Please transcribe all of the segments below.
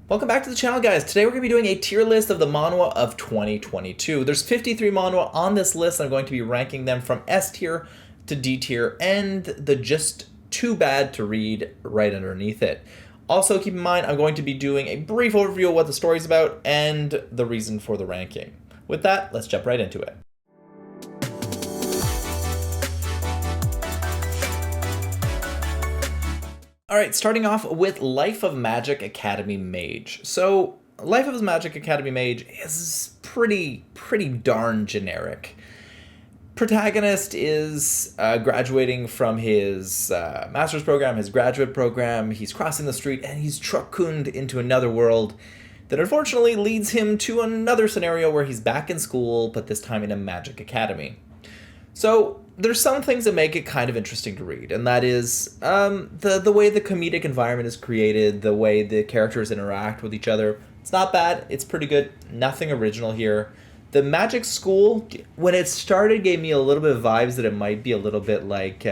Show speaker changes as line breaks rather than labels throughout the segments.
Welcome back to the channel, guys. Today we're going to be doing a tier list of the manhwa of 2022. There's 53 manhwa on this list. I'm going to be ranking them from S tier to D tier and the just too bad to read right underneath it. Also, keep in mind, I'm going to be doing a brief overview of what the story's about and the reason for the ranking. With that, let's jump right into it. Alright, starting off with Life of Magic Academy Mage. So, Life of Magic Academy Mage is pretty darn generic. Protagonist is graduating from his master's program, his graduate program. He's crossing the street and he's truck-cooned into another world that unfortunately leads him to another scenario where he's back in school, but this time in a magic academy. So, there's some things that make it kind of interesting to read, and that is the way the comedic environment is created, the way the characters interact with each other. It's not bad, it's pretty good, nothing original here. The magic school, when it started, gave me a little bit of vibes that it might be a little bit like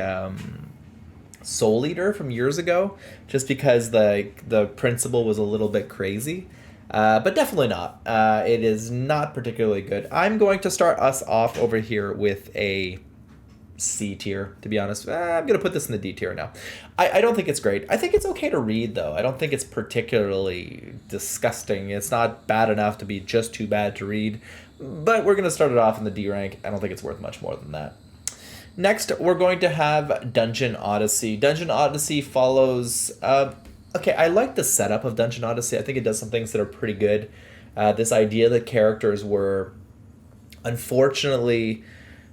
Soul Eater from years ago, just because the principal was a little bit crazy. But definitely not. It is not particularly good. I'm going to start us off over here with a C tier, to be honest. I'm going to put this in the D tier now. I don't think it's great. I think it's okay to read, though. I don't think it's particularly disgusting. It's not bad enough to be just too bad to read. But we're going to start it off in the D rank. I don't think it's worth much more than that. Next, we're going to have Dungeon Odyssey. Dungeon Odyssey follows... okay, I like the setup of Dungeon Odyssey. I think it does some things that are pretty good. This idea that characters were, unfortunately...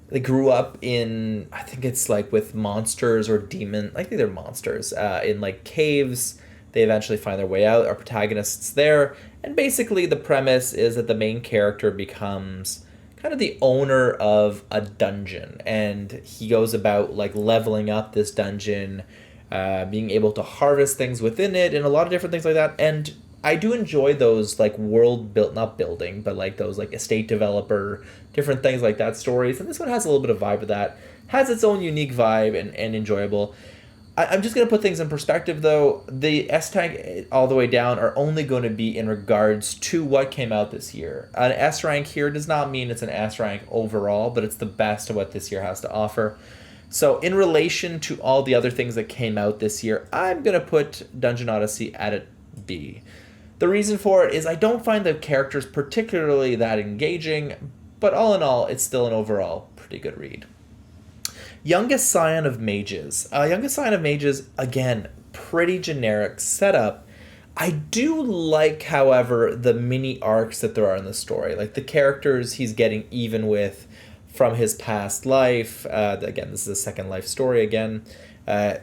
They grew up in, I think it's like with monsters or demon, I think they're monsters, in like caves. They eventually find their way out. Our protagonist's there. And basically the premise is that the main character becomes kind of the owner of a dungeon. And he goes about like leveling up this dungeon, being able to harvest things within it and a lot of different things like that. And I do enjoy those like world built, not building, but like those like estate developer, different things like that stories. And this one has a little bit of vibe of that. Has its own unique vibe and enjoyable. I'm just going to put things in perspective though. The S rank all the way down are only going to be in regards to what came out this year. An S rank here does not mean it's an S rank overall, but it's the best of what this year has to offer. So in relation to all the other things that came out this year, I'm going to put Dungeon Odyssey at a B. The reason for it is I don't find the characters particularly that engaging, but all in all, it's still an overall pretty good read. Youngest Scion of Mages. Youngest Scion of Mages, again, pretty generic setup. I do like, however, the mini arcs that there are in the story. Like the characters he's getting even with from his past life. Again, this is a second life story again.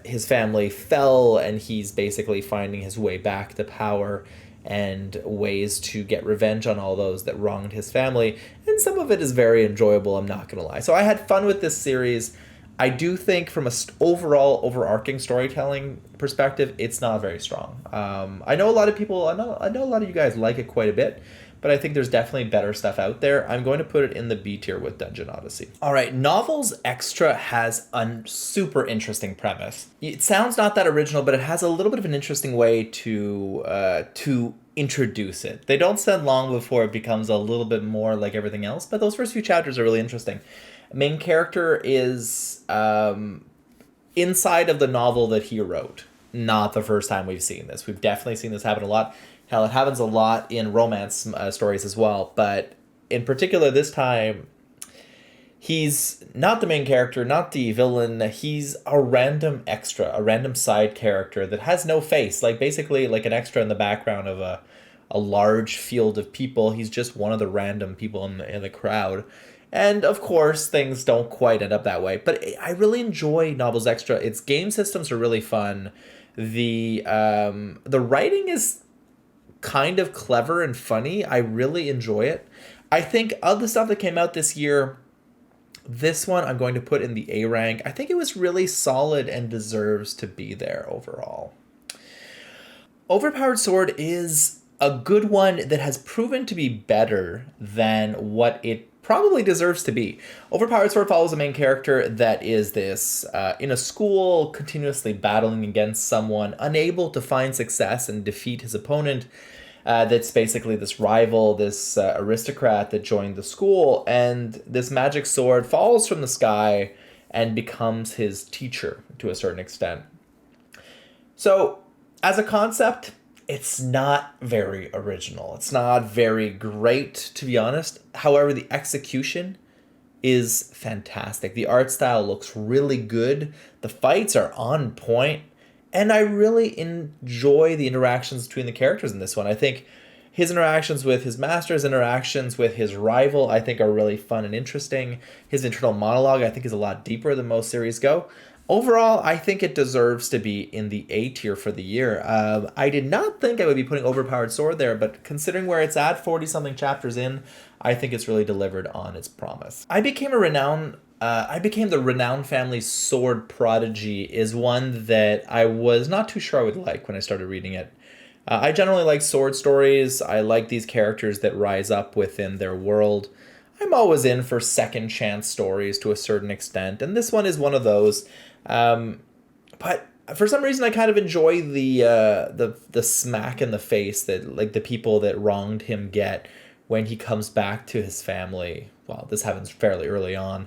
His family fell, and he's basically finding his way back to power and ways to get revenge on all those that wronged his family. And some of it is very enjoyable, I'm not going to lie. So I had fun with this series. I do think from a overall overarching storytelling perspective, it's not very strong. I know a lot of people, I know a lot of you guys like it quite a bit, but I think there's definitely better stuff out there. I'm going to put it in the B tier with Dungeon Odyssey. All right, Novels Extra has a super interesting premise. It sounds not that original, but it has a little bit of an interesting way to introduce it. They don't spend long before it becomes a little bit more like everything else, but those first few chapters are really interesting. Main character is inside of the novel that he wrote. Not the first time we've seen this. We've definitely seen this happen a lot. Hell, it happens a lot in romance stories as well, but in particular this time, he's not the main character, not the villain. He's a random extra, a random side character that has no face, like basically like an extra in the background of a large field of people. He's just one of the random people in the crowd. And of course, things don't quite end up that way. But I really enjoy Novels Extra. Its game systems are really fun. The writing is kind of clever and funny. I really enjoy it. I think of the stuff that came out this year, this one I'm going to put in the A rank. I think it was really solid and deserves to be there overall. Overpowered Sword is a good one that has proven to be better than what it probably deserves to be. Overpowered Sword follows a main character that is this in a school, continuously battling against someone, unable to find success and defeat his opponent. that's basically this rival, this aristocrat that joined the school, and this magic sword falls from the sky and becomes his teacher to a certain extent. So, as a concept, it's not very original. It's not very great, to be honest. However, the execution is fantastic. The art style looks really good. The fights are on point. And I really enjoy the interactions between the characters in this one. I think his interactions with his masters, interactions with his rival, I think are really fun and interesting. His internal monologue, I think, is a lot deeper than most series go. Overall, I think it deserves to be in the A tier for the year. I did not think I would be putting Overpowered Sword there, but considering where it's at, 40-something chapters in, I think it's really delivered on its promise. I became the Renown family's sword prodigy is one that I was not too sure I would like when I started reading it. I generally like sword stories. I like these characters that rise up within their world. I'm always in for second chance stories to a certain extent, and this one is one of those. But for some reason, I kind of enjoy the smack in the face that like the people that wronged him get when he comes back to his family. Well, this happens fairly early on,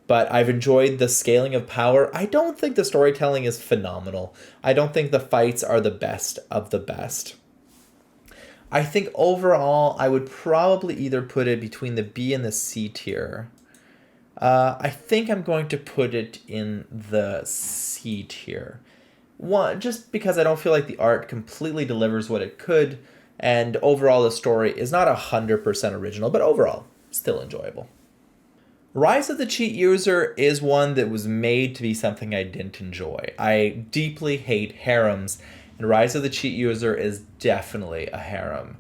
but I've enjoyed the scaling of power. I don't think the storytelling is phenomenal. I don't think the fights are the best of the best. I think overall, I would probably either put it between the B and the C tier. I think I'm going to put it in the C tier. One, just because I don't feel like the art completely delivers what it could, and overall the story is not 100% original, but overall, still enjoyable. Rise of the Cheat User is one that was made to be something I didn't enjoy. I deeply hate harems, and Rise of the Cheat User is definitely a harem.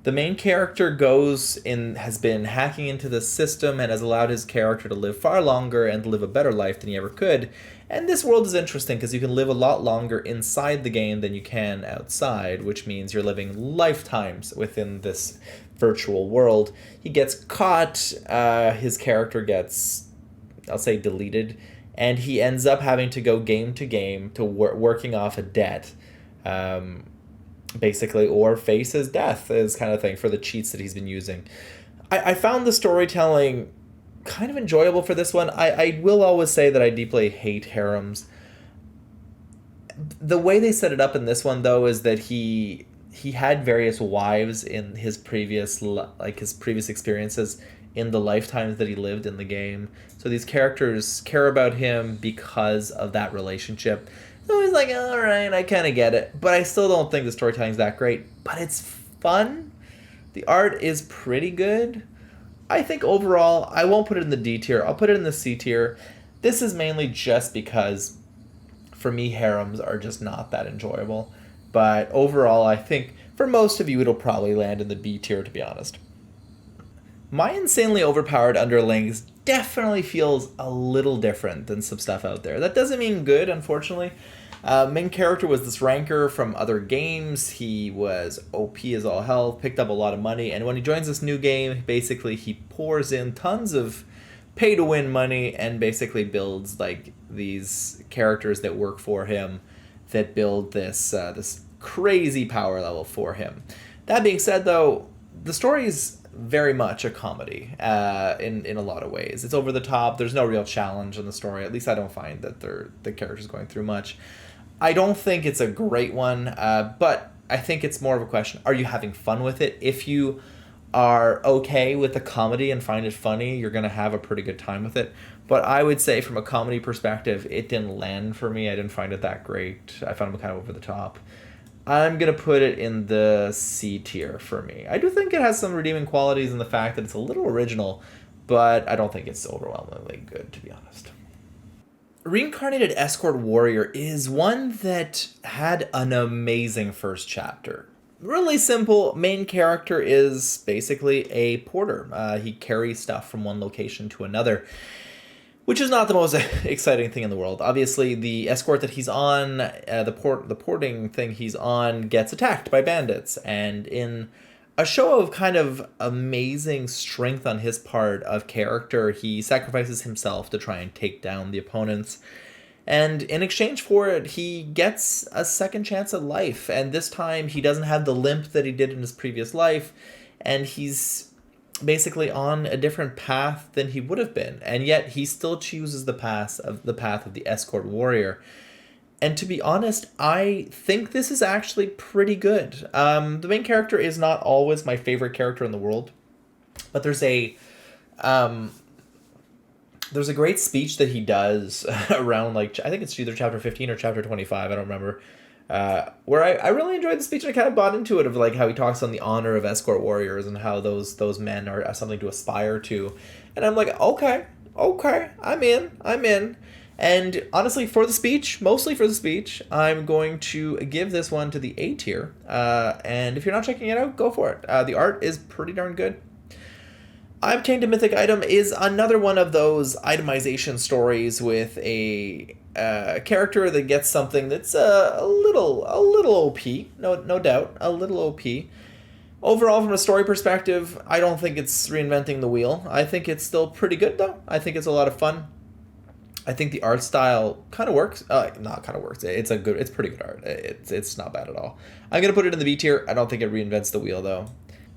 The main character has been hacking into the system and has allowed his character to live far longer and live a better life than he ever could. And this world is interesting because you can live a lot longer inside the game than you can outside, which means you're living lifetimes within this virtual world. He gets caught, his character gets, I'll say, deleted, and he ends up having to go game to game to working off a debt. Basically, or face his death is kind of thing for the cheats that he's been using. I found the storytelling kind of enjoyable for this one. I will always say that I deeply hate harems. The way they set it up in this one, though, is that he had various wives in his previous experiences in the lifetimes that he lived in the game. So these characters care about him because of that relationship. So he's like, all right, I kind of get it. But I still don't think the storytelling's that great. But it's fun. The art is pretty good. I think overall, I won't put it in the D tier. I'll put it in the C tier. This is mainly just because, for me, harems are just not that enjoyable. But overall, I think for most of you, it'll probably land in the B tier, to be honest. My insanely overpowered underlings definitely feels a little different than some stuff out there. That doesn't mean good, unfortunately. Main character was this ranker from other games. He was OP as all hell, picked up a lot of money, and when he joins this new game, basically he pours in tons of pay-to-win money and basically builds like these characters that work for him that build this crazy power level for him. That being said, though, the story is very much a comedy in a lot of ways. It's over the top. There's no real challenge in the story. At least I don't find that the character's going through much. I don't think it's a great one, but I think it's more of a question, are you having fun with it? If you are okay with the comedy and find it funny, you're going to have a pretty good time with it. But I would say from a comedy perspective, it didn't land for me. I didn't find it that great. I found it kind of over the top. I'm going to put it in the C tier for me. I do think it has some redeeming qualities in the fact that it's a little original, but I don't think it's overwhelmingly good, to be honest. Reincarnated Escort Warrior is one that had an amazing first chapter. Really simple. Main character is basically a porter. He carries stuff from one location to another, which is not the most exciting thing in the world. Obviously, the escort that he's on, the porting thing he's on, gets attacked by bandits. And in a show of kind of amazing strength on his part of character, he sacrifices himself to try and take down the opponents. And in exchange for it, he gets a second chance at life. And this time, he doesn't have the limp that he did in his previous life. And he's basically on a different path than he would have been. And yet, he still chooses the path of the escort warrior. And to be honest, I think this is actually pretty good. The main character is not always my favorite character in the world. But there's a great speech that he does around, like, I think it's either chapter 15 or chapter 25, I don't remember, where I really enjoyed the speech, and I kind of bought into it, of like how he talks on the honor of escort warriors and how those men are something to aspire to. And I'm like, okay, I'm in. And honestly, mostly for the speech, I'm going to give this one to the A tier. And if you're not checking it out, go for it. The art is pretty darn good. I Obtained a Mythic Item is another one of those itemization stories with a character that gets something that's a little OP, no doubt, a little OP. Overall, from a story perspective, I don't think it's reinventing the wheel. I think it's still pretty good, though. I think it's a lot of fun. I think the art style kind of works. Not kind of works. It's pretty good art. It's not bad at all. I'm gonna put it in the B tier. I don't think it reinvents the wheel, though.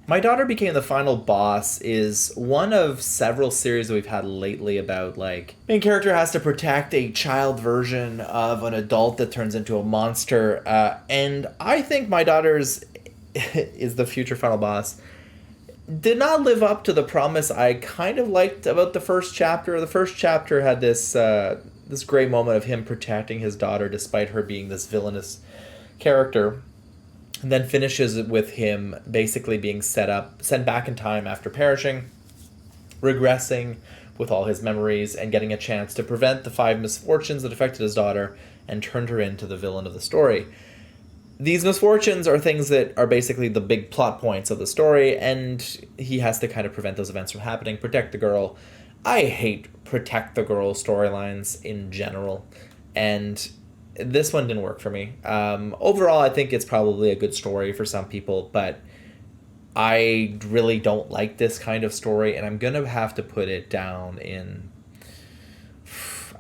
My Daughter Became the Final Boss is one of several series that we've had lately about, like, main character has to protect a child version of an adult that turns into a monster. And I think My Daughter's is the future final boss did not live up to the promise I kind of liked about the first chapter. The first chapter had this great moment of him protecting his daughter despite her being this villainous character. And then finishes with him basically being sent back in time after perishing, regressing with all his memories, and getting a chance to prevent the 5 misfortunes that affected his daughter and turned her into the villain of the story. These misfortunes are things that are basically the big plot points of the story, and he has to kind of prevent those events from happening, protect the girl. I hate protect the girl storylines in general, and this one didn't work for me. Overall, I think it's probably a good story for some people, but I really don't like this kind of story, and I'm going to have to put it down in...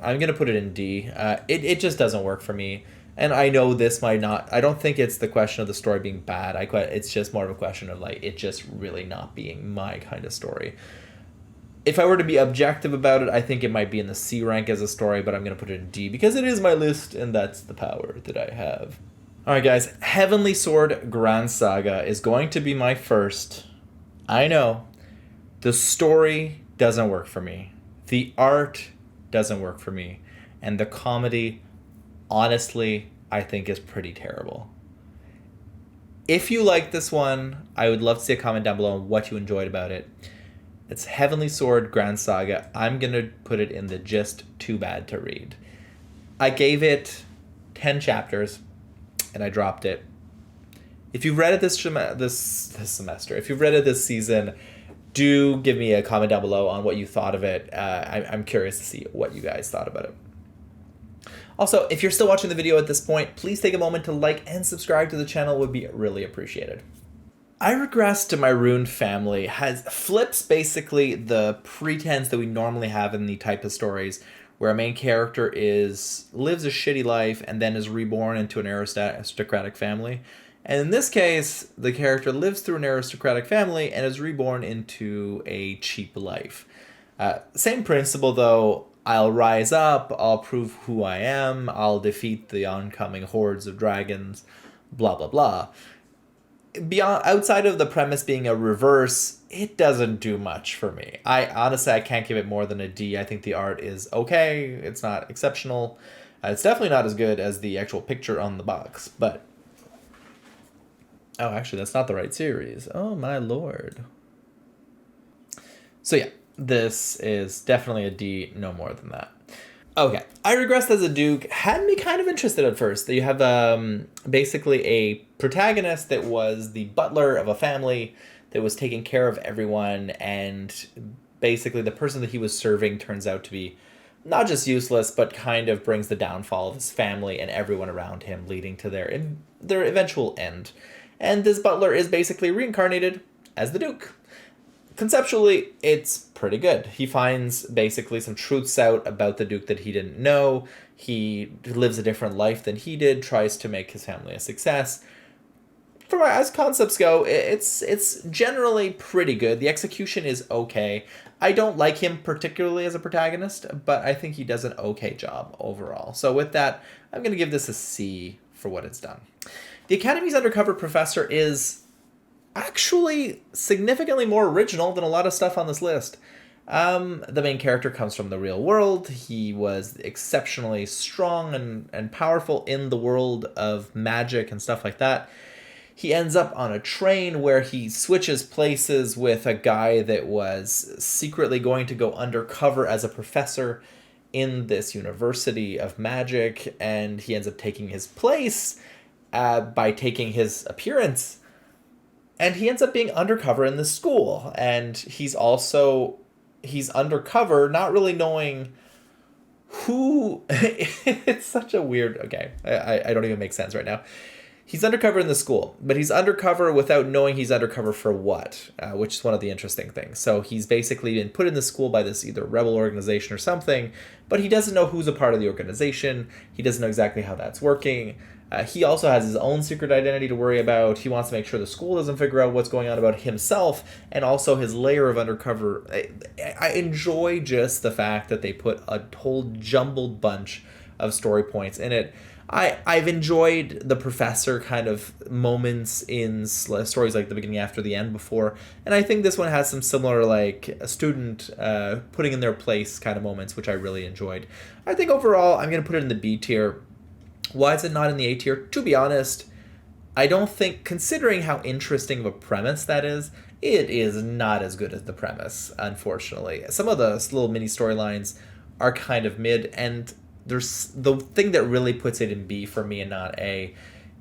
I'm going to put it in D. It just doesn't work for me. And I know this might not... I don't think it's the question of the story being bad. It's just more of a question of, like, it just really not being my kind of story. If I were to be objective about it, I think it might be in the C rank as a story, but I'm going to put it in D because it is my list, and that's the power that I have. Alright guys, Heavenly Sword Grand Saga is going to be my first. I know, the story doesn't work for me. The art doesn't work for me. And the comedy, honestly, I think is pretty terrible. If you like this one, I would love to see a comment down below on what you enjoyed about it. It's Heavenly Sword Grand Saga. I'm going to put it in the just too bad to read. I gave it 10 chapters, and I dropped it. If you've read it this semester, if you've read it this season, do give me a comment down below on what you thought of it. I'm curious to see what you guys thought about it. Also, if you're still watching the video at this point, please take a moment to like and subscribe to the channel. It would be really appreciated. I Regressed to My Ruined Family flips basically the pretense that we normally have in the type of stories where a main character lives a shitty life and then is reborn into an aristocratic family. And in this case, the character lives through an aristocratic family and is reborn into a cheap life. Same principle though. I'll rise up, I'll prove who I am, I'll defeat the oncoming hordes of dragons, blah blah blah. Outside of the premise being a reverse, it doesn't do much for me. I can't give it more than a D. I think the art is okay. It's not exceptional. It's definitely not as good as the actual picture on the box, but... Oh, actually, that's not the right series. Oh, my lord. So yeah, this is definitely a D, no more than that. Okay, I Regressed as a Duke had me kind of interested at first. You have basically a protagonist that was the butler of a family that was taking care of everyone, and basically the person that he was serving turns out to be not just useless, but kind of brings the downfall of his family and everyone around him, leading to their eventual end. And this butler is basically reincarnated as the Duke. Conceptually, it's pretty good. He finds basically some truths out about the Duke that he didn't know. He lives a different life than he did, tries to make his family a success. As concepts go, it's generally pretty good. The execution is okay. I don't like him particularly as a protagonist, but I think he does an okay job overall. So with that, I'm going to give this a C for what it's done. The Academy's undercover professor is actually significantly more original than a lot of stuff on this list. The main character comes from the real world. He was exceptionally strong and powerful in the world of magic and stuff like that. He ends up on a train where he switches places with a guy that was secretly going to go undercover as a professor in this university of magic, and he ends up taking his place by taking his appearance. And he ends up being undercover in the school, and he's undercover, not really knowing who. It's such a weird. Okay, I don't even make sense right now. He's undercover in the school, but he's undercover without knowing he's undercover for what, which is one of the interesting things. So he's basically been put in the school by this either rebel organization or something, but he doesn't know who's a part of the organization. He doesn't know exactly how that's working. He also has his own secret identity to worry about. He wants to make sure the school doesn't figure out what's going on about himself, and also his layer of undercover. I enjoy just the fact that they put a whole jumbled bunch of story points in it. I've enjoyed the professor kind of moments in stories like The Beginning After the End before, and I think this one has some similar, like, a student putting in their place kind of moments, which I really enjoyed. I think overall I'm going to put it in the B tier. Why is it not in the A tier? To be honest, I don't think, considering how interesting of a premise that is, it is not as good as the premise, unfortunately. Some of the little mini storylines are kind of mid, and there's the thing that really puts it in B for me and not A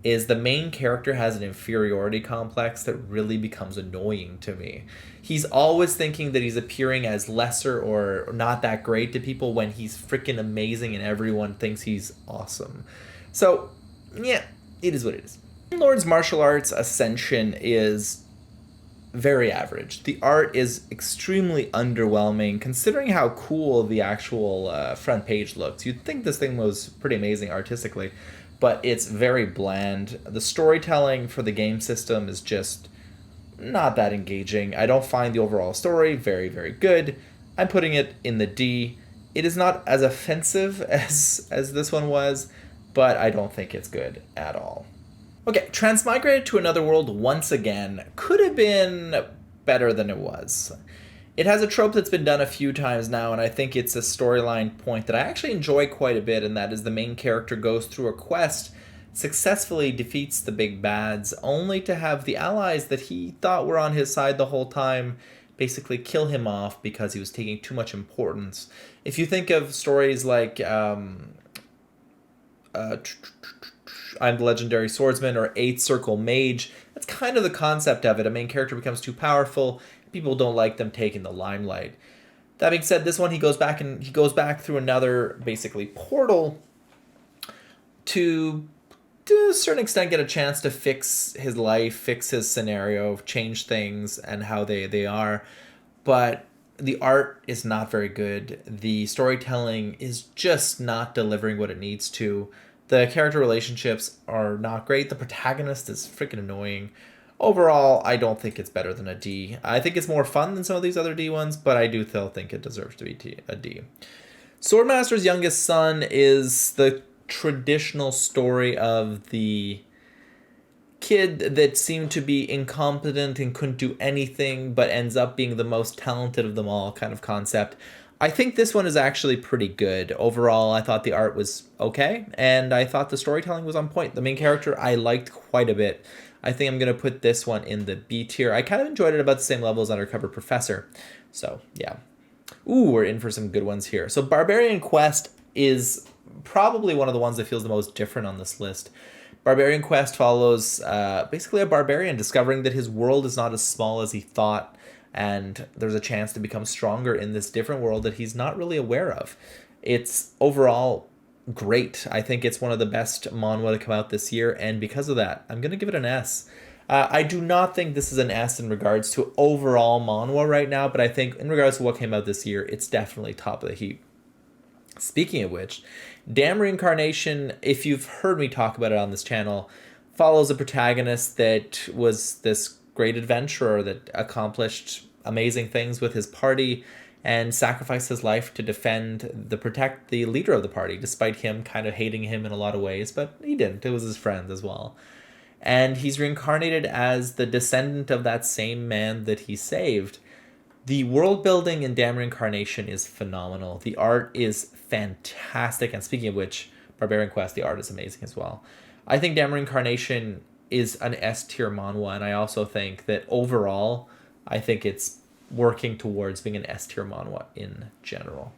is the main character has an inferiority complex that really becomes annoying to me. He's always thinking that he's appearing as lesser or not that great to people when he's freaking amazing and everyone thinks he's awesome. So, yeah, it is what it is. Lord's martial arts Ascension is very average. The art is extremely underwhelming considering how cool the actual front page looks. You'd think this thing was pretty amazing artistically, but it's very bland. The storytelling for the game system is just not that engaging. I don't find the overall story very, very good. I'm putting it in the D. It is not as offensive as this one was, but I don't think it's good at all. Okay, Transmigrated to Another World once again could have been better than it was. It has a trope that's been done a few times now, and I think it's a storyline point that I actually enjoy quite a bit, and that is the main character goes through a quest, successfully defeats the big bads, only to have the allies that he thought were on his side the whole time basically kill him off because he was taking too much importance. If you think of stories like I'm the Legendary Swordsman or Eighth Circle Mage, that's kind of the concept of it. A main character becomes too powerful, people don't like them taking the limelight. That being said, this one he goes back through another basically portal to a certain extent get a chance to fix his life, fix his scenario, change things and how they are. But the art is not very good. The storytelling is just not delivering what it needs to. The character relationships are not great. The protagonist is freaking annoying. Overall, I don't think it's better than a D. I think it's more fun than some of these other D ones, but I do still think it deserves to be a D. Swordmaster's youngest son is the traditional story of the kid that seemed to be incompetent and couldn't do anything, but ends up being the most talented of them all kind of concept. I think this one is actually pretty good. Overall, I thought the art was okay, and I thought the storytelling was on point. The main character I liked quite a bit. I think I'm going to put this one in the B tier. I kind of enjoyed it about the same level as Undercover Professor. So, yeah. Ooh, we're in for some good ones here. So, Barbarian Quest is probably one of the ones that feels the most different on this list. Barbarian Quest follows basically a barbarian discovering that his world is not as small as he thought, and there's a chance to become stronger in this different world that he's not really aware of. It's overall great. I think it's one of the best manhwa to come out this year, and because of that, I'm going to give it an S. I do not think this is an S in regards to overall manhwa right now, but I think in regards to what came out this year, it's definitely top of the heap. Speaking of which, Damn Reincarnation, if you've heard me talk about it on this channel, follows a protagonist that was this great adventurer that accomplished amazing things with his party and sacrificed his life to protect the leader of the party, despite him kind of hating him in a lot of ways, but he didn't. It was his friend as well. And he's reincarnated as the descendant of that same man that he saved. The world building in Damn Reincarnation is phenomenal. The art is fantastic. And speaking of which, Barbarian Quest, the art is amazing as well. I think Damn Reincarnation is an S tier manhwa, and I also think that overall, I think it's working towards being an S tier manhwa in general.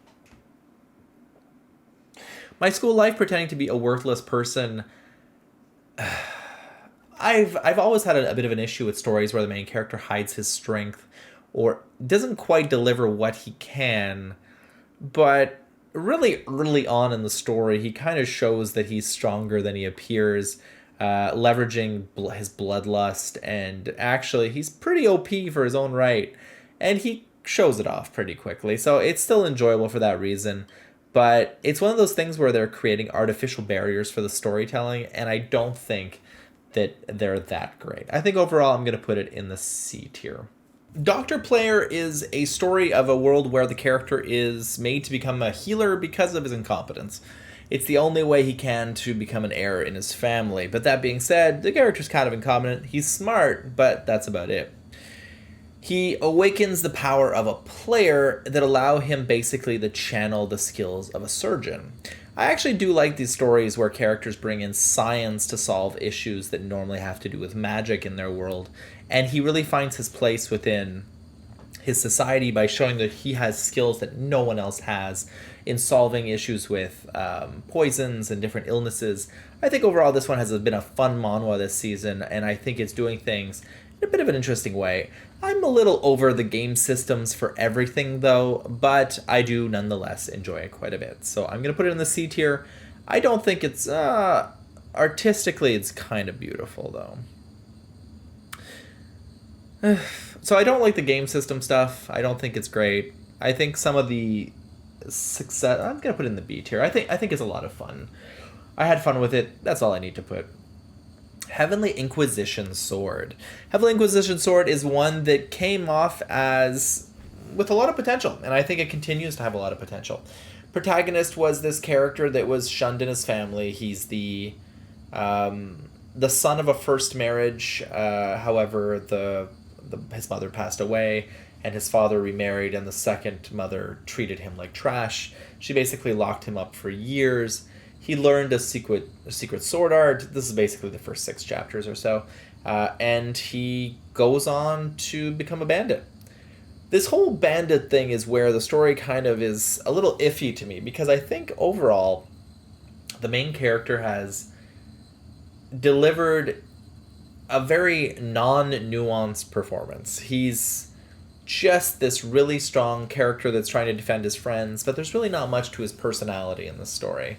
My school life pretending to be a worthless person. I've always had a bit of an issue with stories where the main character hides his strength or doesn't quite deliver what he can, but really early on in the story, he kind of shows that he's stronger than he appears, leveraging his bloodlust, and actually he's pretty OP for his own right, and he shows it off pretty quickly, so it's still enjoyable for that reason. But it's one of those things where they're creating artificial barriers for the storytelling, and I don't think that they're that great. I think overall I'm going to put it in the C tier. Doctor Player is a story of a world where the character is made to become a healer because of his incompetence. It's the only way he can to become an heir in his family. But that being said, the character's kind of incompetent. He's smart, but that's about it. He awakens the power of a player that allow him basically to channel the skills of a surgeon. I actually do like these stories where characters bring in science to solve issues that normally have to do with magic in their world, and he really finds his place within his society by showing that he has skills that no one else has in solving issues with poisons and different illnesses. I think overall this one has been a fun manhwa this season, and I think it's doing things in a bit of an interesting way. I'm a little over the game systems for everything though, but I do nonetheless enjoy it quite a bit. So I'm going to put it in the C tier. I don't think it's, artistically it's kind of beautiful though. So I don't like the game system stuff. I don't think it's great. I think some of the success, I'm going to put it in the B tier. I think it's a lot of fun. I had fun with it. That's all I need to put. Heavenly Inquisition Sword. Heavenly Inquisition Sword is one that came off as with a lot of potential, and I think it continues to have a lot of potential. Protagonist was this character that was shunned in his family. He's the son of a first marriage. However, his mother passed away, and his father remarried, and the second mother treated him like trash. She basically locked him up for years. He learned a secret sword art. This is basically the first 6 chapters or so. And he goes on to become a bandit. This whole bandit thing is where the story kind of is a little iffy to me, because I think overall the main character has delivered a very non-nuanced performance. He's just this really strong character that's trying to defend his friends, but there's really not much to his personality in this story.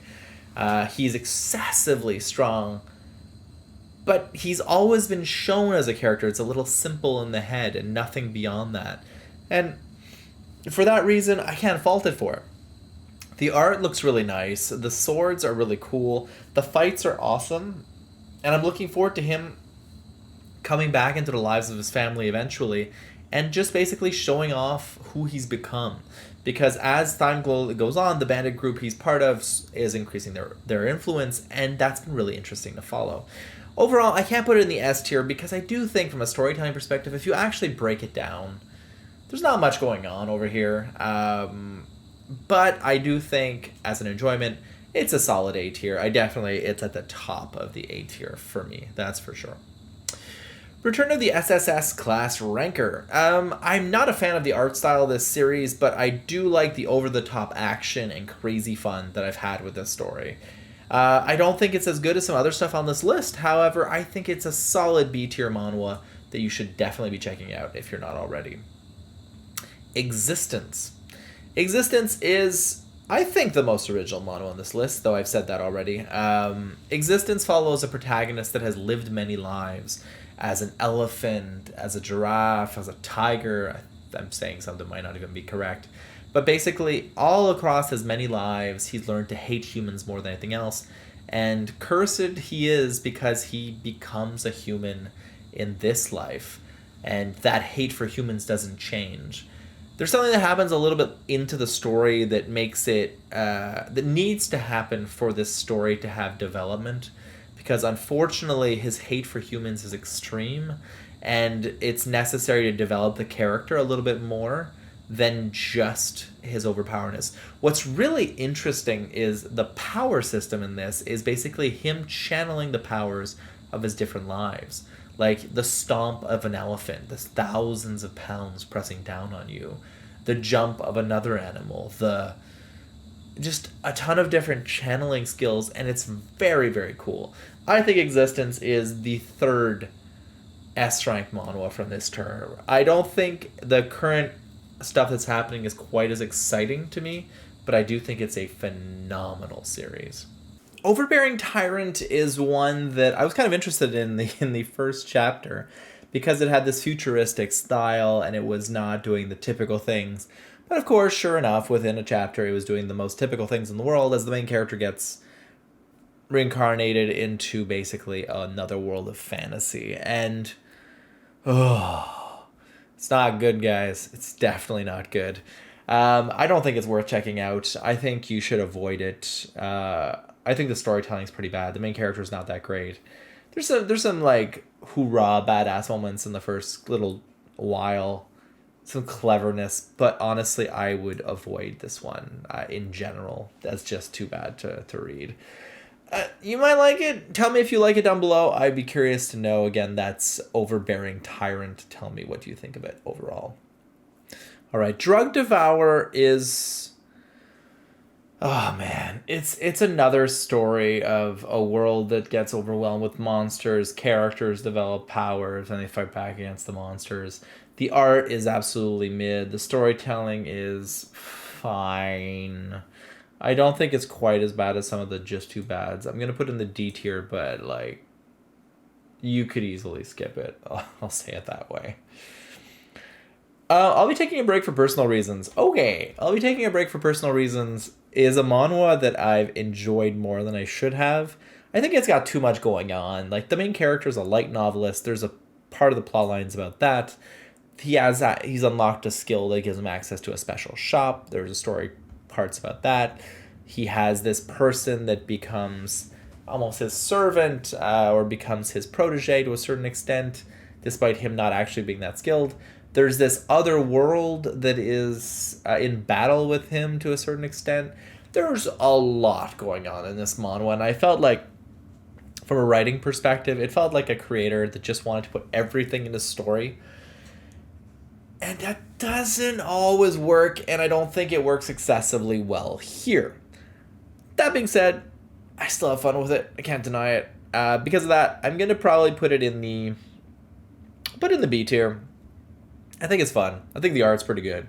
He's excessively strong, but he's always been shown as a character. It's a little simple in the head and nothing beyond that. And for that reason, I can't fault it for it. The art looks really nice. The swords are really cool. The fights are awesome. And I'm looking forward to him coming back into the lives of his family eventually and just basically showing off who he's become. Because as time goes on, the bandit group he's part of is increasing their influence, and that's been really interesting to follow. Overall, I can't put it in the S tier because I do think from a storytelling perspective, if you actually break it down, there's not much going on over here. But I do think, as an enjoyment, it's a solid A tier. It's at the top of the A tier for me, that's for sure. Return of the SSS class Ranker. I'm not a fan of the art style of this series, but I do like the over-the-top action and crazy fun that I've had with this story. I don't think it's as good as some other stuff on this list. However, I think it's a solid B-tier manhwa that you should definitely be checking out if you're not already. Existence. Existence is, I think, the most original manhwa on this list, though I've said that already. Existence follows a protagonist that has lived many lives. As an elephant, as a giraffe, as a tiger. I'm saying something that might not even be correct. But basically, all across his many lives, he's learned to hate humans more than anything else. And cursed he is because he becomes a human in this life. And that hate for humans doesn't change. There's something that happens a little bit into the story that makes it, that needs to happen for this story to have development. Because unfortunately, his hate for humans is extreme. And it's necessary to develop the character a little bit more than just his overpowerness. What's really interesting is the power system in this is basically him channeling the powers of his different lives. Like the stomp of an elephant, there's thousands of pounds pressing down on you. The jump of another animal, just a ton of different channeling skills, and it's very, very cool. I think Existence is the third S-rank manhwa from this term. I don't think the current stuff that's happening is quite as exciting to me, but I do think it's a phenomenal series. Overbearing Tyrant is one that I was kind of interested in the first chapter because it had this futuristic style and it was not doing the typical things. But of course, sure enough, within a chapter, it was doing the most typical things in the world as the main character gets reincarnated into basically another world of fantasy. And it's not good, guys. It's definitely not good. I don't think it's worth checking out. I think you should avoid it. I think the storytelling's pretty bad. The main character is not that great. There's some like hoorah badass moments in the first little while, some cleverness, but honestly, I would avoid this one in general. That's just too bad to read. You might like it. Tell me if you like it down below. I'd be curious to know. Again, that's Overbearing Tyrant. Tell me what you think of it overall. All right, Drug Devourer is... oh man, it's another story of a world that gets overwhelmed with monsters. Characters develop powers and they fight back against the monsters. The art is absolutely mid. The storytelling is fine. I don't think it's quite as bad as some of the just too bads. I'm gonna put in the D tier, but like, you could easily skip it. I'll say it that way. I'll be taking a break for personal reasons. Okay, I'll be taking a break for personal reasons is a manhwa that I've enjoyed more than I should have. I think it's got too much going on. Like, the main character is a light novelist. There's a part of the plot lines about that. He's unlocked a skill that gives him access to a special shop. There's a story parts about that. He has this person that becomes almost his servant or becomes his protege to a certain extent, despite him not actually being that skilled. There's this other world that is in battle with him to a certain extent. There's a lot going on in this manhwa, and I felt like, from a writing perspective, it felt like a creator that just wanted to put everything in a story. And that doesn't always work, and I don't think it works excessively well here. That being said, I still have fun with it. I can't deny it. Because of that, I'm going to probably put it in the B tier. I think it's fun. I think the art's pretty good.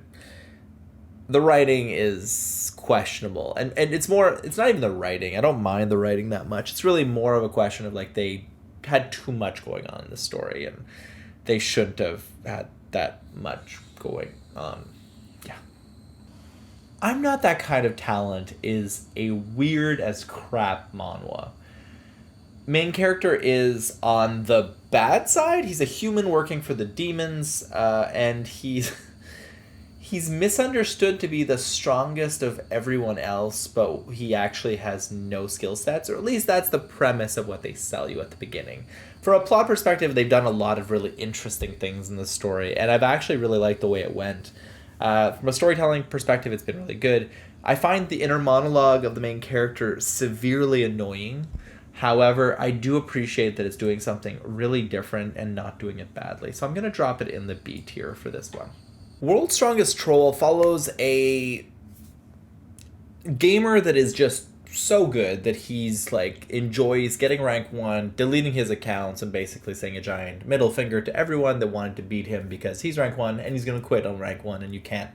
The writing is questionable. And it's not even the writing. I don't mind the writing that much. It's really more of a question of, like, they had too much going on in the story, and they shouldn't have had that much going on. Yeah. I'm Not That Kind of Talent is a weird as crap manhwa. Main character is on the bad side. He's a human working for the demons, and he's misunderstood to be the strongest of everyone else, but he actually has no skill sets, or at least that's the premise of what they sell you at the beginning. From a plot perspective, they've done a lot of really interesting things in the story, and I've actually really liked the way it went. From a storytelling perspective, it's been really good. I find the inner monologue of the main character severely annoying. However, I do appreciate that it's doing something really different and not doing it badly. So I'm going to drop it in the B tier for this one. World's Strongest Troll follows a gamer that is just so good that he's like enjoys getting rank 1, deleting his accounts, and basically saying a giant middle finger to everyone that wanted to beat him because he's rank 1 and he's going to quit on rank 1 and you can't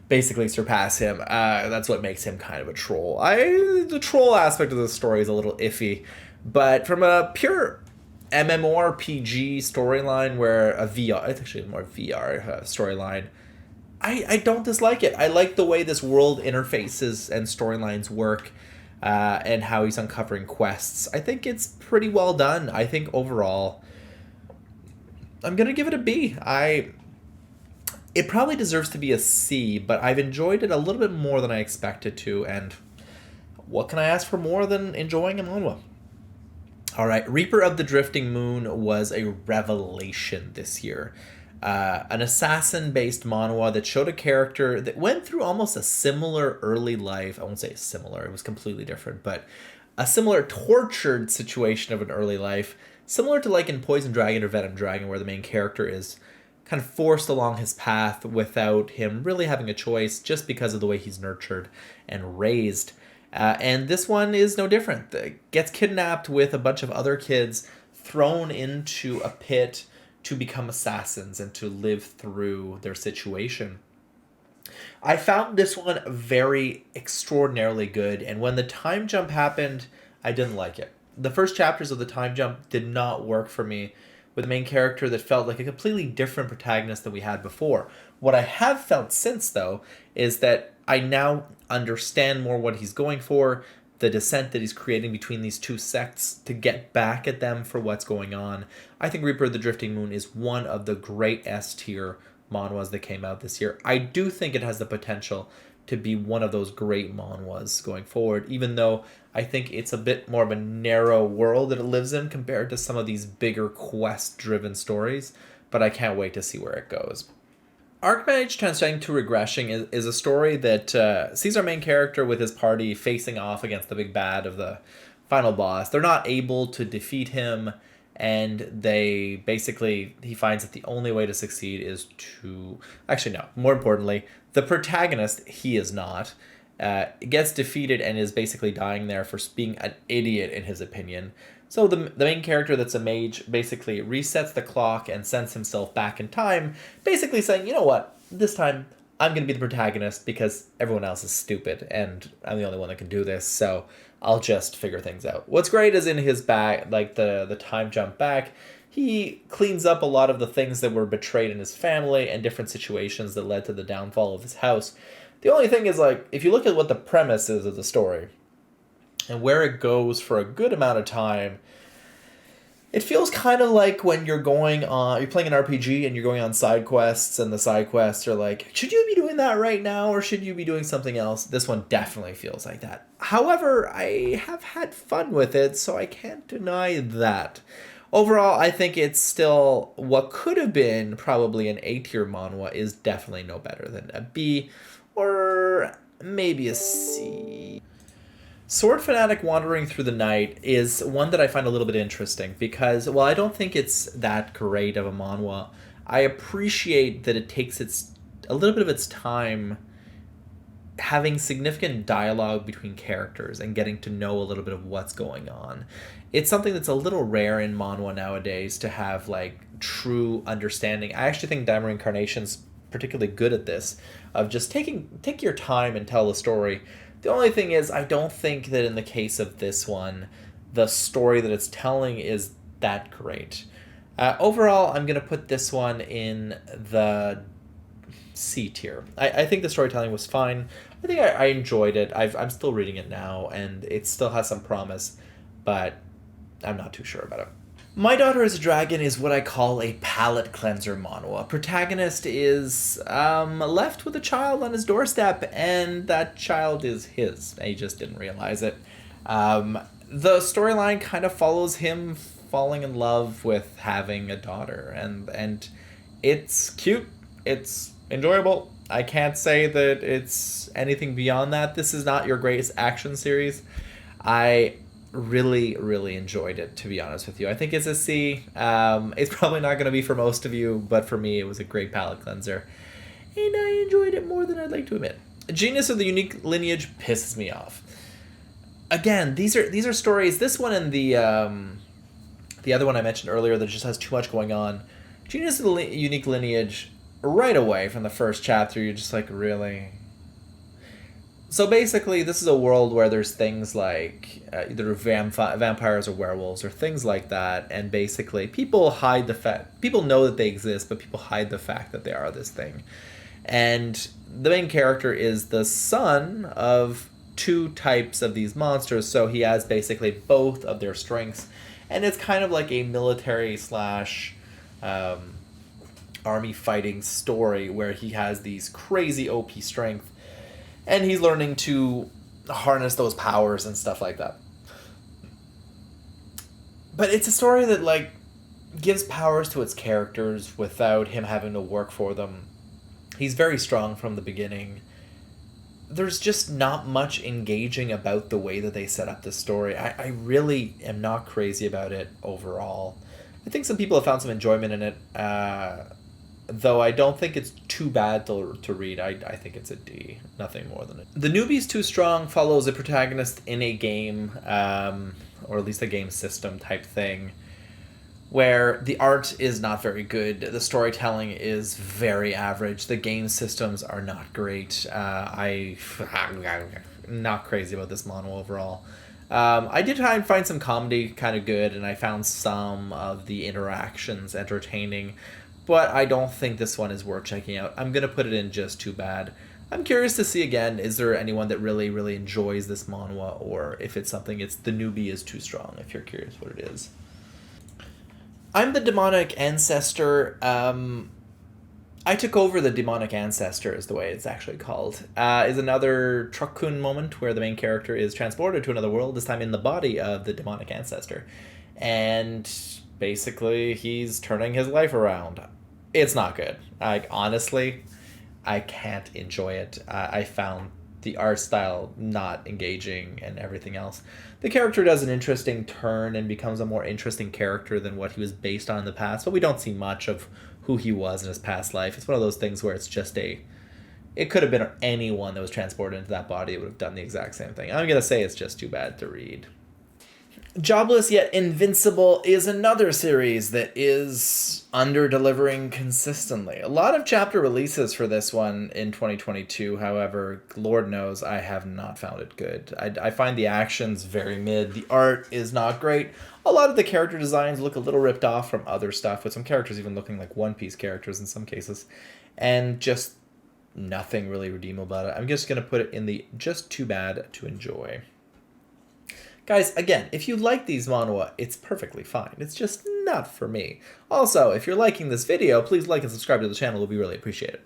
basically surpass him. That's what makes him kind of a troll. The troll aspect of the story is a little iffy, but from a pure MMORPG storyline where it's actually more VR storyline, I don't dislike it. I like the way this world interfaces and storylines work, and how he's uncovering quests. I think it's pretty well done. I think overall, I'm gonna give it a B. It probably deserves to be a C, but I've enjoyed it a little bit more than I expected to, and what can I ask for more than enjoying a manhwa? All right, Reaper of the Drifting Moon was a revelation this year. An assassin-based manhwa that showed a character that went through almost a similar early life. I won't say similar, it was completely different, but a similar tortured situation of an early life, similar to like in Poison Dragon or Venom Dragon, where the main character is kind of forced along his path without him really having a choice, just because of the way he's nurtured and raised. And this one is no different. Gets kidnapped with a bunch of other kids, thrown into a pit to become assassins and to live through their situation. I found this one very extraordinarily good, and when the time jump happened, I didn't like it. The first chapters of the time jump did not work for me, with a main character that felt like a completely different protagonist than we had before. What I have felt since, though, is that I now understand more what he's going for, the dissent that he's creating between these two sects to get back at them for what's going on. I think Reaper of the Drifting Moon is one of the great S-tier manhwas that came out this year. I do think it has the potential to be one of those great manhwas going forward, even though I think it's a bit more of a narrow world that it lives in compared to some of these bigger quest-driven stories, but I can't wait to see where it goes. Archmage Transcending to Regression is a story that sees our main character with his party facing off against the big bad of the final boss. They're not able to defeat him, and he finds that the only way to succeed is to... Actually, no. More importantly, the protagonist, he is not, gets defeated and is basically dying there for being an idiot in his opinion. So the main character that's a mage basically resets the clock and sends himself back in time, basically saying, you know what, this time I'm going to be the protagonist because everyone else is stupid and I'm the only one that can do this, so I'll just figure things out. What's great is in his back, like the time jump back, he cleans up a lot of the things that were betrayed in his family and different situations that led to the downfall of his house. The only thing is, like, if you look at what the premise is of the story and where it goes for a good amount of time, it feels kind of like when you're playing an RPG and you're going on side quests, and the side quests are like, should you be doing that right now or should you be doing something else? This one definitely feels like that. However, I have had fun with it, so I can't deny that. Overall, I think it's still what could have been probably an A-tier manhwa is definitely no better than a B or maybe a C. Sword Fanatic Wandering Through the Night is one that I find a little bit interesting because, while I don't think it's that great of a manhwa, I appreciate that it takes a little bit of its time having significant dialogue between characters and getting to know a little bit of what's going on. It's something that's a little rare in manhwa nowadays to have like true understanding. I actually think Reincarnation's particularly good at this, of just take your time and tell the story. The only thing is, I don't think that in the case of this one, the story that it's telling is that great. Overall, I'm going to put this one in the C tier. I think the storytelling was fine. I think I enjoyed it. I'm still reading it now, and it still has some promise, but I'm not too sure about it. My Daughter is a Dragon is what I call a palate cleanser manhwa. Protagonist is left with a child on his doorstep, and that child is his. He just didn't realize it. The storyline kind of follows him falling in love with having a daughter, and it's cute. It's enjoyable. I can't say that it's anything beyond that. This is not your greatest action series. I really, really enjoyed it, to be honest with you. I think it's a C. It's probably not going to be for most of you, but for me, it was a great palate cleanser, and I enjoyed it more than I'd like to admit. Genius of the Unique Lineage pisses me off. Again, these are stories. This one and the other one I mentioned earlier that just has too much going on. Genius of the Unique Lineage, right away from the first chapter, you're just like, really? So basically, this is a world where there's things like either vampires or werewolves or things like that, and basically people hide the fact. People know that they exist, but people hide the fact that they are this thing. And the main character is the son of two types of these monsters, so he has basically both of their strengths. And it's kind of like a military slash army fighting story where he has these crazy OP strength, and he's learning to harness those powers and stuff like that. But it's a story that, like, gives powers to its characters without him having to work for them. He's very strong from the beginning. There's just not much engaging about the way that they set up this story. I really am not crazy about it overall. I think some people have found some enjoyment in it, though I don't think it's too bad to read. I think it's a D, nothing more than it. The Newbie's Too Strong follows a protagonist in a game, or at least a game system type thing, where the art is not very good, the storytelling is very average, the game systems are not great. I'm not crazy about this manhwa overall. I did try and find some comedy kind of good, and I found some of the interactions entertaining, but I don't think this one is worth checking out. I'm going to put it in just too bad. I'm curious to see, again, is there anyone that really, really enjoys this manhwa, or if it's something, it's The Newbie is Too Strong, if you're curious what it is. I'm the demonic ancestor. I took over the demonic ancestor, is the way it's actually called. Is another Truck-kun moment where the main character is transported to another world, this time in the body of the demonic ancestor. And basically, he's turning his life around. It's not good. Like, honestly, I can't enjoy it. I found the art style not engaging and everything else. The character does an interesting turn and becomes a more interesting character than what he was based on in the past, but we don't see much of who he was in his past life. It's one of those things where it's just it could have been anyone that was transported into that body that would have done the exact same thing. I'm going to say it's just too bad to read. Jobless Yet Invincible is another series that is under-delivering consistently. A lot of chapter releases for this one in 2022, however, Lord knows I have not found it good. I find the actions very mid, the art is not great. A lot of the character designs look a little ripped off from other stuff, with some characters even looking like One Piece characters in some cases, and just nothing really redeemable about it. I'm just going to put it in the just too bad to enjoy. Guys, again, if you like these manhwa, it's perfectly fine. It's just not for me. Also, if you're liking this video, please like and subscribe to the channel. It would be really appreciated.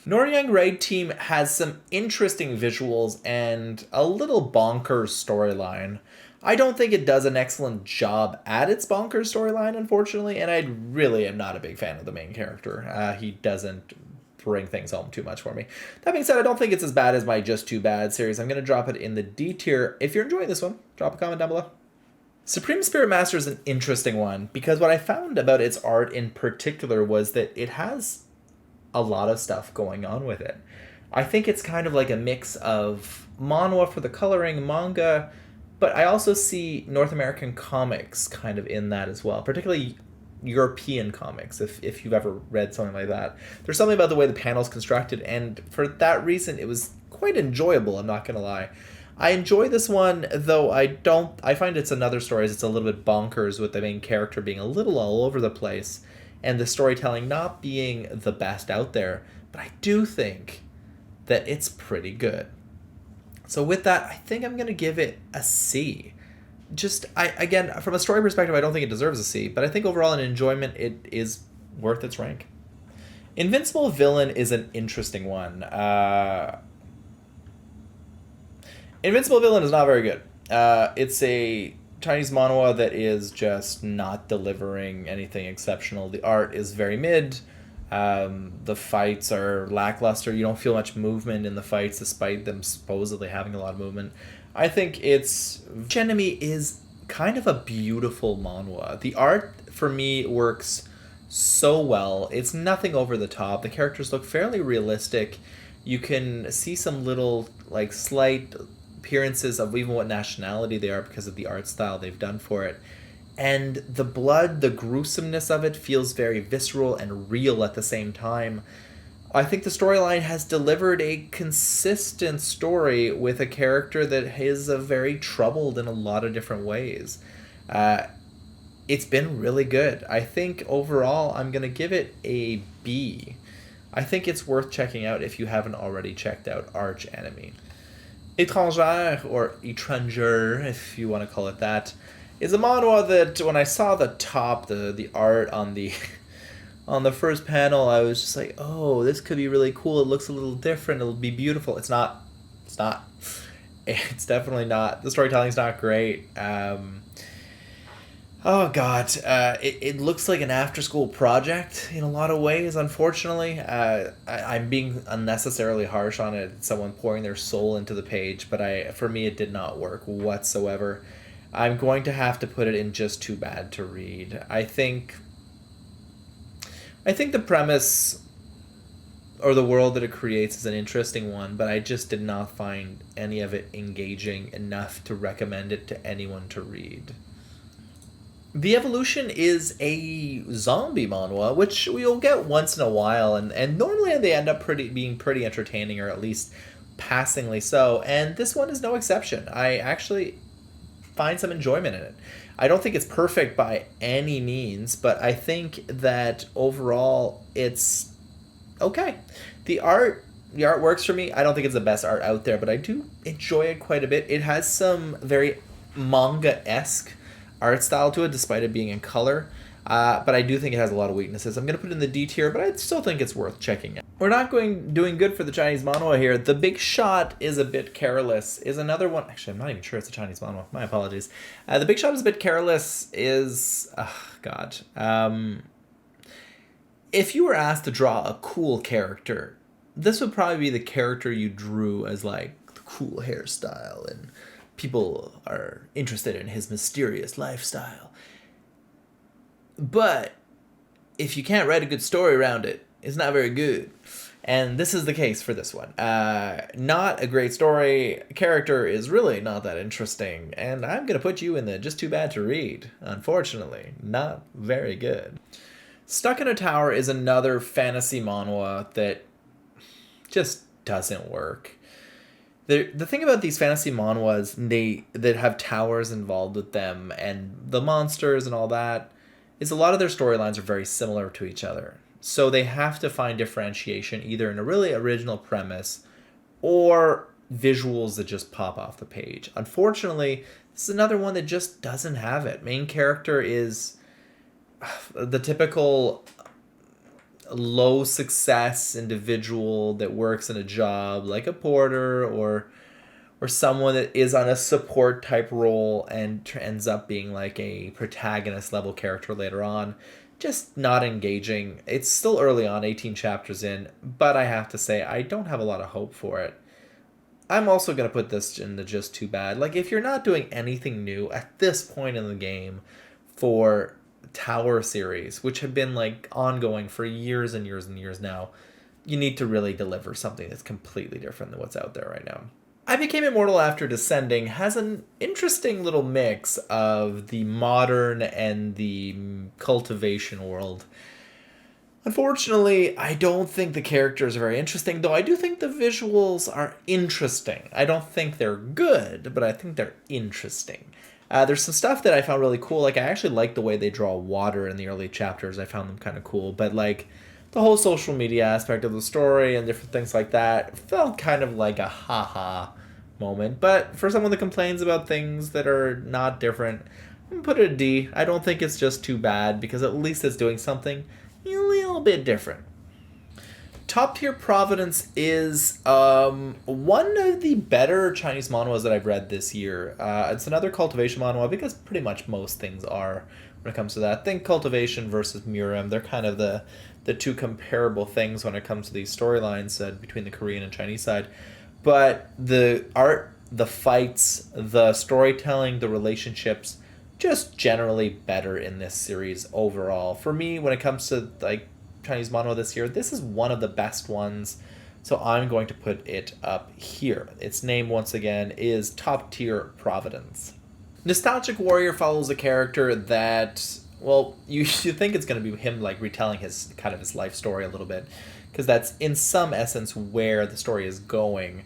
Noryangjin Raid Team has some interesting visuals and a little bonkers storyline. I don't think it does an excellent job at its bonkers storyline, unfortunately, and I really am not a big fan of the main character. He doesn't bring things home too much for me. That being said, I don't think it's as bad as my Just Too Bad series. I'm going to drop it in the D tier. If you're enjoying this one, drop a comment down below. Supreme Spirit Master is an interesting one because what I found about its art in particular was that it has a lot of stuff going on with it. I think it's kind of like a mix of manhwa for the coloring, manga, but I also see North American comics kind of in that as well, particularly European comics, if you've ever read something like that. There's something about the way the panel's constructed, and for that reason, it was quite enjoyable, I'm not going to lie. I enjoy this one, though I find it's another story, it's a little bit bonkers with the main character being a little all over the place, and the storytelling not being the best out there, but I do think that it's pretty good. So with that, I think I'm going to give it a C. Again, from a story perspective, I don't think it deserves a C, but I think overall in enjoyment, it is worth its rank. Invincible Villain is an interesting one. Invincible Villain is not very good. It's a Chinese manhwa that is just not delivering anything exceptional. The art is very mid. The fights are lackluster. You don't feel much movement in the fights, despite them supposedly having a lot of movement. I think Enemy is kind of a beautiful manhwa. The art, for me, works so well. It's nothing over the top. The characters look fairly realistic. You can see some little, like, slight appearances of even what nationality they are because of the art style they've done for it. And the blood, the gruesomeness of it feels very visceral and real at the same time. I think the storyline has delivered a consistent story with a character that is very troubled in a lot of different ways. It's been really good. I think overall I'm going to give it a B. I think it's worth checking out if you haven't already checked out Arch Enemy. Étrangère, or Étranger, if you want to call it that, is a manhwa that when I saw the top, the art on the on the first panel, I was just like, oh, this could be really cool. It looks a little different. It'll be beautiful. It's not. It's not. It's definitely not. The storytelling's not great. Oh god, it looks like an after-school project in a lot of ways, unfortunately. I'm being unnecessarily harsh on it, someone pouring their soul into the page, but for me it did not work whatsoever. I'm going to have to put it in just too bad to read. I think the premise or the world that it creates is an interesting one, but I just did not find any of it engaging enough to recommend it to anyone to read. The Evolution is a zombie manhwa, which we'll get once in a while, and normally they end up being pretty entertaining, or at least passingly so, and this one is no exception. I actually find some enjoyment in it. I don't think it's perfect by any means, but I think that overall it's okay. The art works for me. I don't think it's the best art out there, but I do enjoy it quite a bit. It has some very manga-esque art style to it, despite it being in color. But I do think it has a lot of weaknesses. I'm going to put it in the D tier, but I still think it's worth checking out. We're not doing good for the Chinese manhwa here. The Big Shot is a bit careless is another one. Actually, I'm not even sure it's a Chinese manhwa. My apologies. The Big Shot is a bit careless is... God. If you were asked to draw a cool character, this would probably be the character you drew as like the cool hairstyle and people are interested in his mysterious lifestyle. But if you can't write a good story around it, it's not very good. And this is the case for this one. Not a great story. Character is really not that interesting. And I'm going to put you in the just too bad to read. Unfortunately, not very good. Stuck in a Tower is another fantasy manhwa that just doesn't work. The thing about these fantasy manhwas that have towers involved with them and the monsters and all that is a lot of their storylines are very similar to each other. So they have to find differentiation either in a really original premise or visuals that just pop off the page. Unfortunately, this is another one that just doesn't have it. Main character is the typical low success individual that works in a job like a porter or someone that is on a support type role and ends up being like a protagonist level character later on. Just not engaging. It's still early on, 18 chapters in, but I have to say I don't have a lot of hope for it. I'm also going to put this in the just too bad. Like, if you're not doing anything new at this point in the game for Tower series, which have been like ongoing for years and years and years now, you need to really deliver something that's completely different than what's out there right now. I Became Immortal After Descending has an interesting little mix of the modern and the cultivation world. Unfortunately, I don't think the characters are very interesting, though I do think the visuals are interesting. I don't think they're good, but I think they're interesting. There's some stuff that I found really cool. Like, I actually like the way they draw water in the early chapters. I found them kind of cool. But, like, the whole social media aspect of the story and different things like that felt kind of like a ha-ha moment. But for someone that complains about things that are not different, I'm going to put it a D. I don't think it's just too bad, because at least it's doing something a little bit different. Top Tier Providence is one of the better Chinese manhwas that I've read this year. It's another cultivation manhwa, because pretty much most things are when it comes to that. Think Cultivation versus Murim. They're kind of the two comparable things when it comes to these storylines between the Korean and Chinese side. But the art, the fights, the storytelling, the relationships, just generally better in this series overall. For me, when it comes to like Chinese manhwa this year, this is one of the best ones, so I'm going to put it up here. Its name, once again, is Top Tier Providence. Nostalgic Warrior follows a character that, well, you think it's going to be him like retelling his life story a little bit, because that's in some essence where the story is going.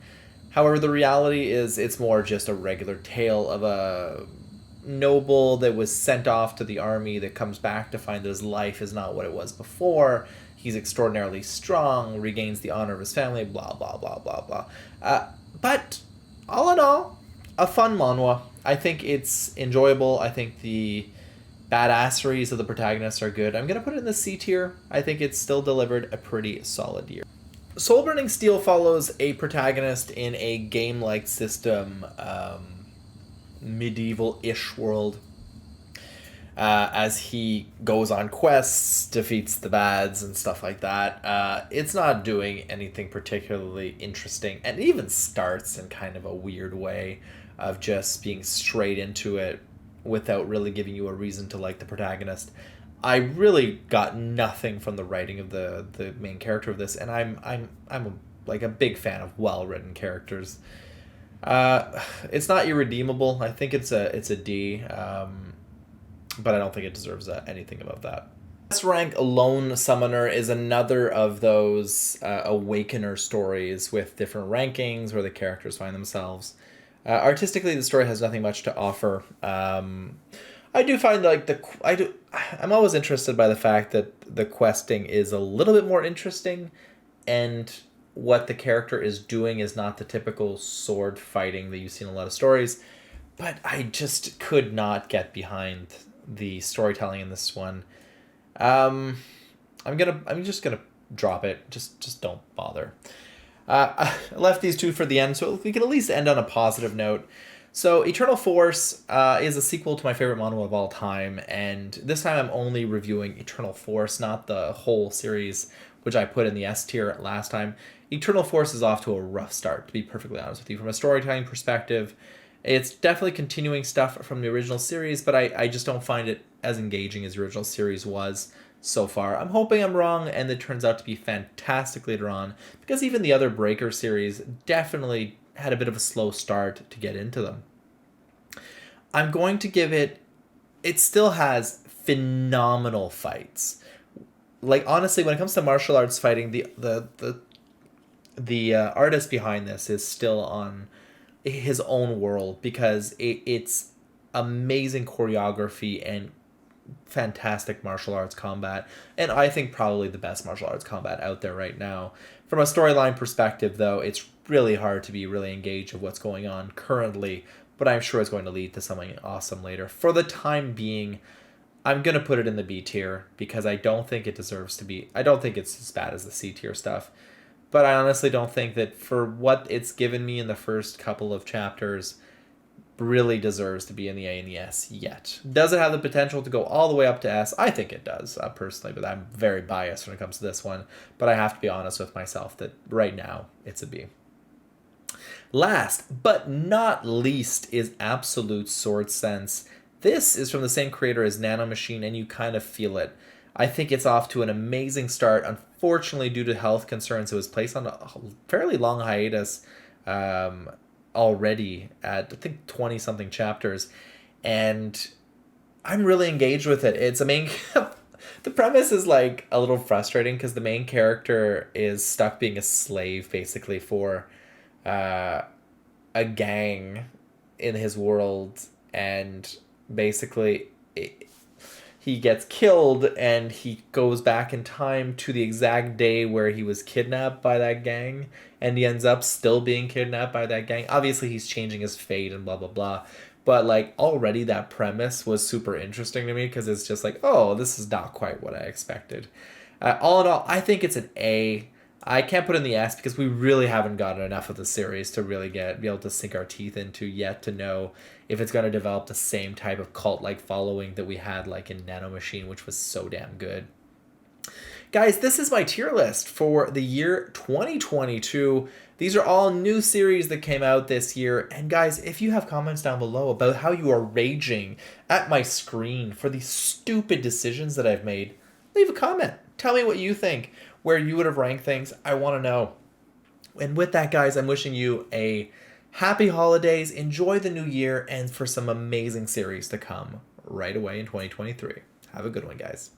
However, the reality is it's more just a regular tale of a noble that was sent off to the army that comes back to find that his life is not what it was before. he's extraordinarily strong, regains the honor of his family, blah, blah, blah, blah, blah. But all in all, a fun manhwa. I think it's enjoyable. I think the badasseries of the protagonists are good. I'm going to put it in the C tier. I think it's still delivered a pretty solid year. Soul Burning Steel follows a protagonist in a game-like system, medieval-ish world, as he goes on quests, defeats the bads, and stuff like that. It's not doing anything particularly interesting, and it even starts in kind of a weird way of just being straight into it without really giving you a reason to like the protagonist. I really got nothing from the writing of the main character of this, and I'm a big fan of well-written characters. It's not irredeemable. I think it's a D, but I don't think it deserves anything above that. S rank Lone Summoner is another of those Awakener stories with different rankings where the characters find themselves. Artistically, the story has nothing much to offer. I do find I'm always interested by the fact that the questing is a little bit more interesting, and what the character is doing is not the typical sword fighting that you see in a lot of stories. But I just could not get behind the storytelling in this one. I'm just gonna drop it. Just don't bother. I left these two for the end, so we can at least end on a positive note. So Eternal Force is a sequel to my favorite manhwa of all time, and this time I'm only reviewing Eternal Force, not the whole series, which I put in the S tier last time. Eternal Force is off to a rough start, to be perfectly honest with you. From a storytelling perspective, it's definitely continuing stuff from the original series, but I just don't find it as engaging as the original series was so far. I'm hoping I'm wrong, and it turns out to be fantastic later on, because even the other Breaker series definitely had a bit of a slow start to get into them. I'm going to give it still has phenomenal fights. Like, honestly, when it comes to martial arts fighting, the artist behind this is still on his own world, because it's amazing choreography and fantastic martial arts combat, and I think probably the best martial arts combat out there right now. From a storyline perspective, though, it's really hard to be really engaged of what's going on currently, but I'm sure it's going to lead to something awesome later. For the time being, I'm going to put it in the B tier, because I don't think it deserves to be. I don't think it's as bad as the C tier stuff, but I honestly don't think that for what it's given me in the first couple of chapters really deserves to be in the A and the S yet. Does it have the potential to go all the way up to S? I think it does, personally, but I'm very biased when it comes to this one. But I have to be honest with myself that right now it's a B. Last but not least is Absolute Sword Sense. This is from the same creator as Nanomachine, and you kind of feel it. I think it's off to an amazing start. Unfortunately, due to health concerns, it was placed on a fairly long hiatus already at, I think, 20-something chapters. And I'm really engaged with it. It's a main... The premise is, like, a little frustrating, because the main character is stuck being a slave, basically, for a gang in his world. And basically... he gets killed, and he goes back in time to the exact day where he was kidnapped by that gang, and he ends up still being kidnapped by that gang. Obviously, he's changing his fate and blah, blah, blah. But, like, already that premise was super interesting to me, because it's just like, oh, this is not quite what I expected. All in all, I think it's an A. I can't put in the S because we really haven't gotten enough of the series to really be able to sink our teeth into yet to know if it's going to develop the same type of cult-like following that we had, like, in Nanomachine, which was so damn good. Guys, this is my tier list for the year 2022. These are all new series that came out this year. And guys, if you have comments down below about how you are raging at my screen for these stupid decisions that I've made, leave a comment. Tell me what you think, where you would have ranked things. I want to know. And with that, guys, I'm wishing you a happy holidays, enjoy the new year, and for some amazing series to come right away in 2023. Have a good one, guys.